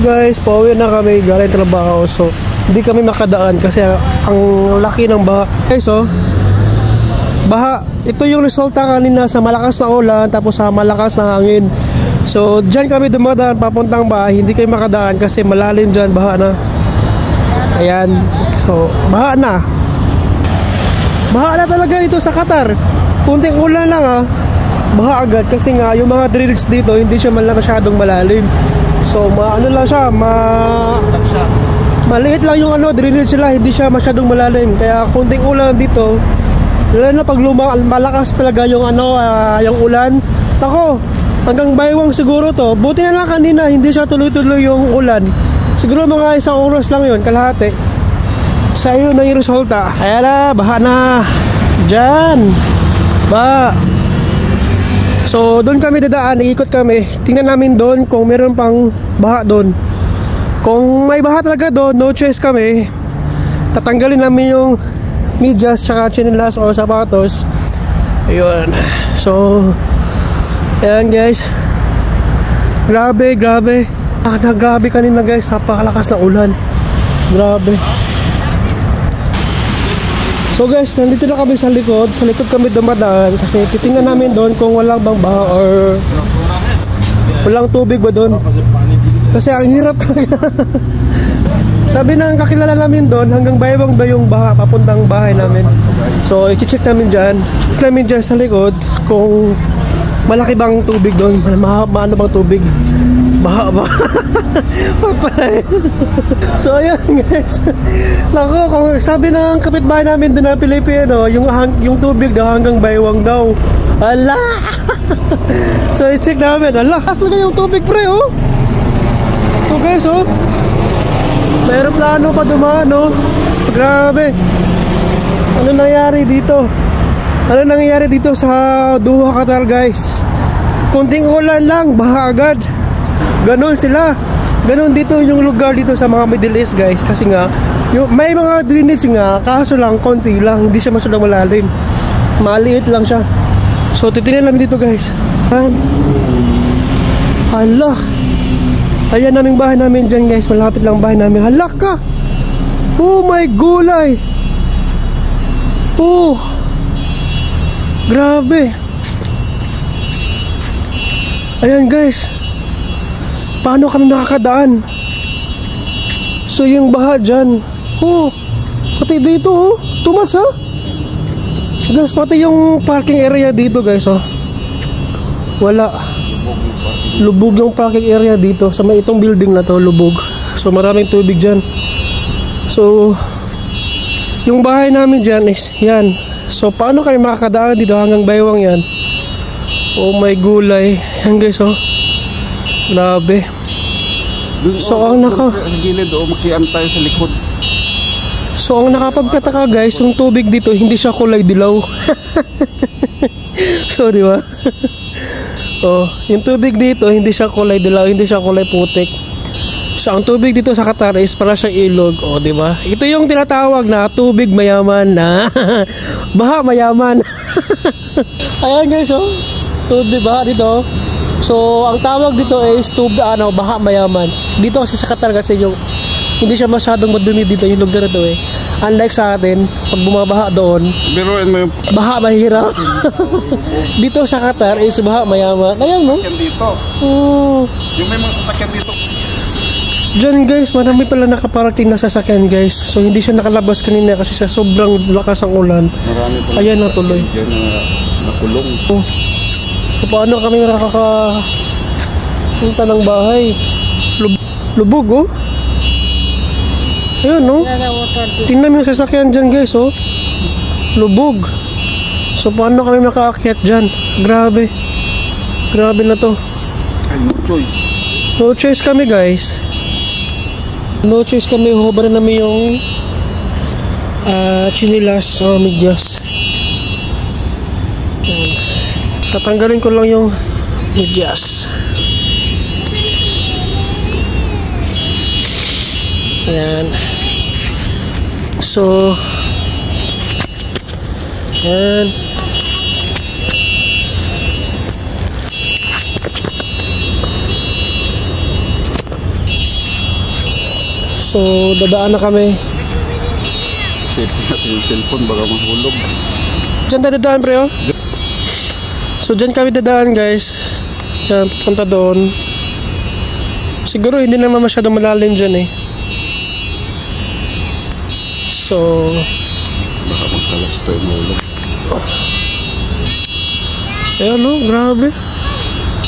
guys, pauwi na kami galing trabaho. So hindi kami makadaan kasi ang laki ng baha. Guys, oh, baha. Ito yung resulta kanina sa malakas na ulan tapos sa malakas na hangin. So dyan kami dumadaan papuntang bahay. Hindi kami makadaan kasi malalim dyan, baha na. Ayan. So baha na. Baha na talaga ito sa Qatar. Kunting ulan lang, ah, baha agad kasi nga yung mga drainage dito hindi siya masyadong malalim. So ano lang siya, maliit lang yung drainage sila, hindi siya masyadong malalim. Kaya kunting ulan dito, lalo na pag malakas talaga yung yung ulan. Ako, hanggang baywang siguro to. Buti na lang kanina hindi siya tuloy-tuloy yung ulan. Siguro mga isang oras lang yun, kalahati. Sa iyo na yung resulta. Ayan na, baha na. Diyan. Baha. So doon kami dadaan, iikot kami. Tingnan namin doon kung meron pang baha doon. Kung may baha talaga doon, no choice kami. Tatanggalin namin yung medyas saka chinelas o sapatos. Ayun. So ayan guys. Grabe, grabe. Grabe kanina guys, napakalakas na ulan. Grabe. So guys, nandito na kami sa likod. Sa likod kami dumadaan kasi titingnan namin doon kung walang bang baha or walang tubig ba doon. Kasi ang hirap. Sabi ng kakilala namin doon, hanggang baywang daw yung baha papuntang bahay namin. So i-check namin dyan. Check namin dyan sa likod kung malaki bang tubig doon. Maano bang tubig. Baha ba? Patay. So ayan guys. Nako, kung sabi ng kapitbahay namin doon na Pilipino, yung tubig daw hanggang baywang daw. Ala. So i-check namin. Ala, kasi yung tubig pre, oh. So guys, oh. May aeroplano pa dumaan, oh. Grabe. Ano nangyari dito? Ano nangyayari dito sa Doha, Qatar guys? Kunting ulan lang, baha agad. Ganon sila. Ganon dito yung lugar dito sa mga Middle East guys. Kasi nga may mga drainage nga, kaso lang konti lang, hindi siya masyadong malalim. Maliit lang siya. So titingnan namin dito guys. Hala. Ayan naming bahay namin dyan guys. Malapit lang bahay namin. Hala ka. Oh my gulay. Oh, grabe. Ayan guys, paano kami nakakadaan? So yung baha dyan, oh, pati dito, oh, too much, ha? Guys, pati yung parking area dito guys, oh, wala. Lubog yung parking area dito. Sa may itong building na to, lubog. So maraming tubig dyan. So yung bahay namin dyan is yan. So paano kami makakadaan dito hanggang baywang yan? Oh my gulay. Yan guys, oh. Grabe. So ang gilid, oh, makian tayo sa likod. So ang nakapagtataka guys, yung tubig dito hindi siya kulay dilaw. So di ba? Oh, yung tubig dito hindi siya kulay dilaw, hindi siya kulay putik. So ang tubig dito sa Qatar is para siyang ilog, oh, di ba? Ito yung tinatawag na tubig mayaman na baha mayaman. Ayan guys, oh. Tubig baha dito. So ang tawag dito is baha mayaman. Dito kasi sa Qatar kasi yung hindi siya masyadong madumi dito yung lugar na to, eh. Unlike sa atin, pag bumabaha doon, biruin mo yung baha mahirap. Dito sa Qatar is baha mayaman. Ayan, no? Dito. Yung may mga sasakyan dito. Diyan guys, marami pala nakaparating na sasakyan guys. So hindi siya nakalabas kanina kasi sa sobrang lakas ang ulan. Ayan na tuloy. Yan na nakulong. So paano kami makakapunta ng bahay? Lubog, oh. Ayun, no? Tingnan mo yung sasakyan dyan guys, oh. Lubog. So paano kami makaakyat dyan? Grabe. Grabe na to. Ay, no choice. No choice kami guys. No choice kami. Hubarin namin yung chinilas o medyas. Tatanggalin ko lang yung medyas. Ayan. So ayan. So, dadaan na kami. Safety natin yung cellphone, baka mahulog. Diyan tayo dadaan, pre, oh. So, diyan kami dadaan, guys. Diyan, punta doon. Siguro, hindi naman masyadong malalim dyan, eh. So, Baka magkalas tayo mahulog. ayan, oh, grabe.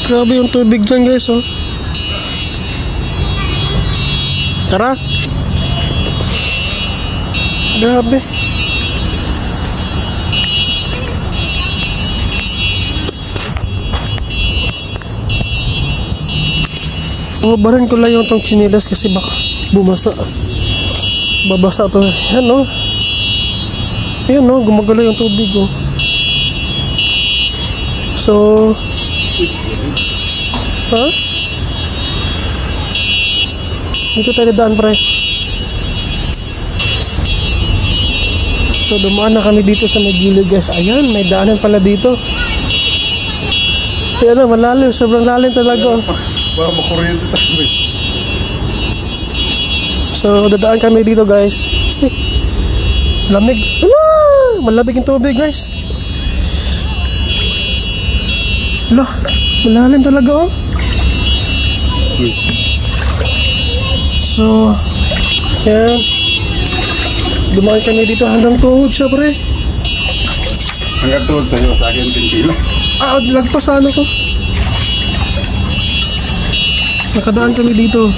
Grabe yung tubig dyan, guys, oh. Tara. Grabe. Barin ko lang yung tong chinilas kasi baka bumasa. Babasa to. Yan, oh. Ayan, oh, gumagalaw yung tubig, oh. So, ha? Dito tayo daan, pre. So, dumaan na kami dito sa may gilid, guys. Ayan, may daanan pala dito. Ayan, malalim. Sobrang lalim talaga, oh. Baka makuryente tayo. So, dadaan kami dito, guys. Lamig. Wala! Malamig yung tubig, guys. Wala, malalim talaga, oh. So, yan. Dumaan kami dito hanggang tuhod siya, pre. Hanggang tuhod sa'yo, sa akin 10 kilo. Ah, lagpas sa ano ko. Nakadaan kami dito.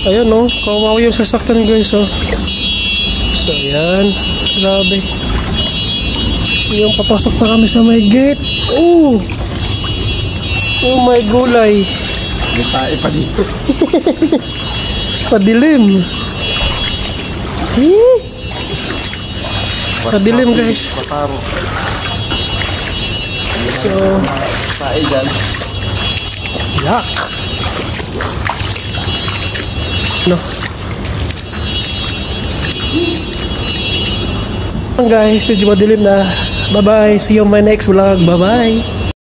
Ayan, oh. Kawawa yung sasakyan, guys, oh. So, yan. Grabe. Yung papasok na kami sa may gate. Oh! Oh my gulay. May tae pa dito. Padilim. Eh? Padilim, guys. Pataro. So, Tae dyan. yak. No. Guys, medyo madilim na. Bye-bye. See you on my next vlog. Bye-bye.